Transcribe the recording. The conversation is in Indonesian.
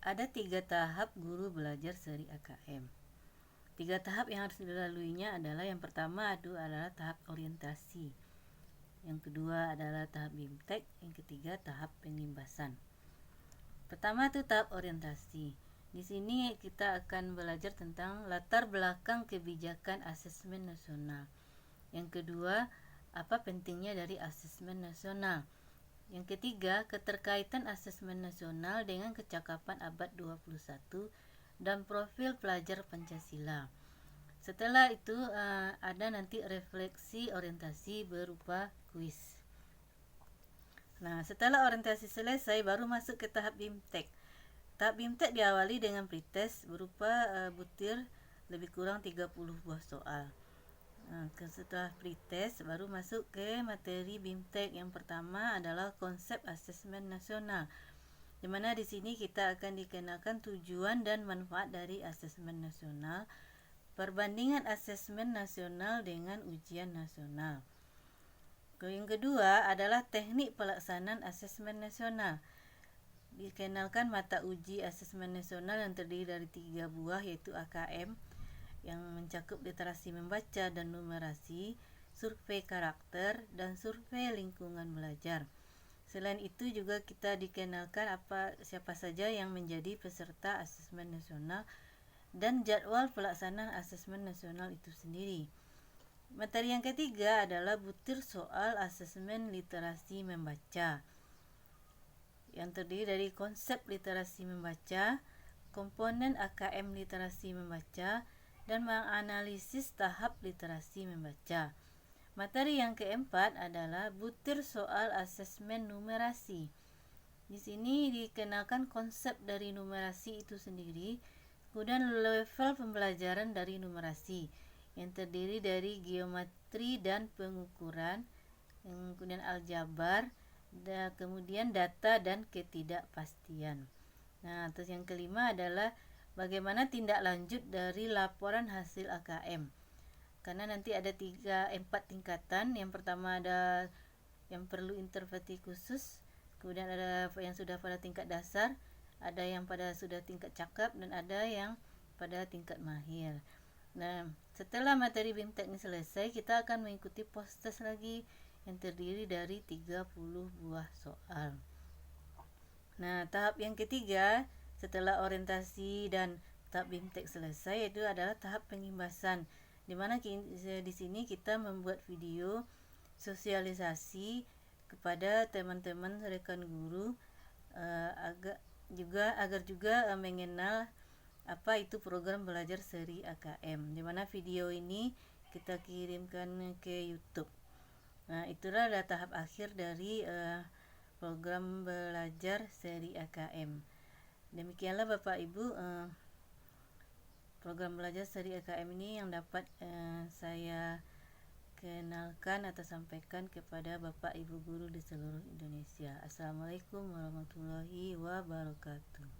Ada 3 tahap guru belajar seri AKM. 3 tahap yang harus dilaluinya adalah yang pertama adalah tahap orientasi. Yang kedua adalah tahap BIMTEK, yang ketiga tahap pengimbasan. Pertama itu tahap orientasi. Di sini kita akan belajar tentang latar belakang kebijakan asesmen nasional. Yang kedua, apa pentingnya dari asesmen nasional. Yang ketiga, keterkaitan asesmen nasional dengan kecakapan abad 21 dan profil pelajar Pancasila. Setelah itu ada nanti refleksi orientasi berupa kuis. Nah, setelah orientasi selesai baru masuk ke tahap BIMTEK. Tahap BIMTEK diawali dengan pretest berupa butir lebih kurang 30 buah soal. Setelah pretest baru masuk ke materi BIMTEK. Yang pertama adalah konsep asesmen nasional, di mana di sini kita akan dikenakan tujuan dan manfaat dari asesmen nasional, perbandingan asesmen nasional dengan ujian nasional. Yang kedua adalah teknik pelaksanaan asesmen nasional. Dikenalkan mata uji asesmen nasional yang terdiri dari 3 buah, yaitu AKM yang mencakup literasi membaca dan numerasi, survei karakter, dan survei lingkungan belajar. Selain itu juga kita dikenalkan siapa saja yang menjadi peserta asesmen nasional dan jadwal pelaksanaan asesmen nasional itu sendiri. Materi yang ketiga adalah butir soal asesmen literasi membaca, yang terdiri dari konsep literasi membaca, komponen AKM literasi membaca, dan menganalisis tahap literasi membaca. Materi yang keempat adalah butir soal asesmen numerasi. Di sini dikenalkan konsep dari numerasi itu sendiri, kemudian level pembelajaran dari numerasi yang terdiri dari geometri dan pengukuran, kemudian aljabar, kemudian data dan ketidakpastian. Nah, terus yang kelima adalah bagaimana tindak lanjut dari laporan hasil AKM. Karena nanti ada 4 tingkatan. Yang pertama ada yang perlu intervensi khusus, kemudian ada yang sudah pada tingkat dasar, ada yang pada sudah tingkat cakap, dan ada yang pada tingkat mahir. Nah, setelah materi BIMTEK ini selesai, kita akan mengikuti post-test lagi yang terdiri dari 30 buah soal. Nah, tahap yang ketiga setelah orientasi dan tahap BIMTEK selesai itu adalah tahap pengimbasan, di mana di sini kita membuat video sosialisasi kepada teman-teman rekan guru agar juga mengenal apa itu program belajar seri AKM, di mana video ini kita kirimkan ke YouTube. Nah, itulah tahap akhir dari program belajar seri AKM. Demikianlah Bapak Ibu program belajar seri AKM ini yang dapat saya kenalkan atau sampaikan kepada Bapak Ibu guru di seluruh Indonesia. Assalamualaikum warahmatullahi wabarakatuh.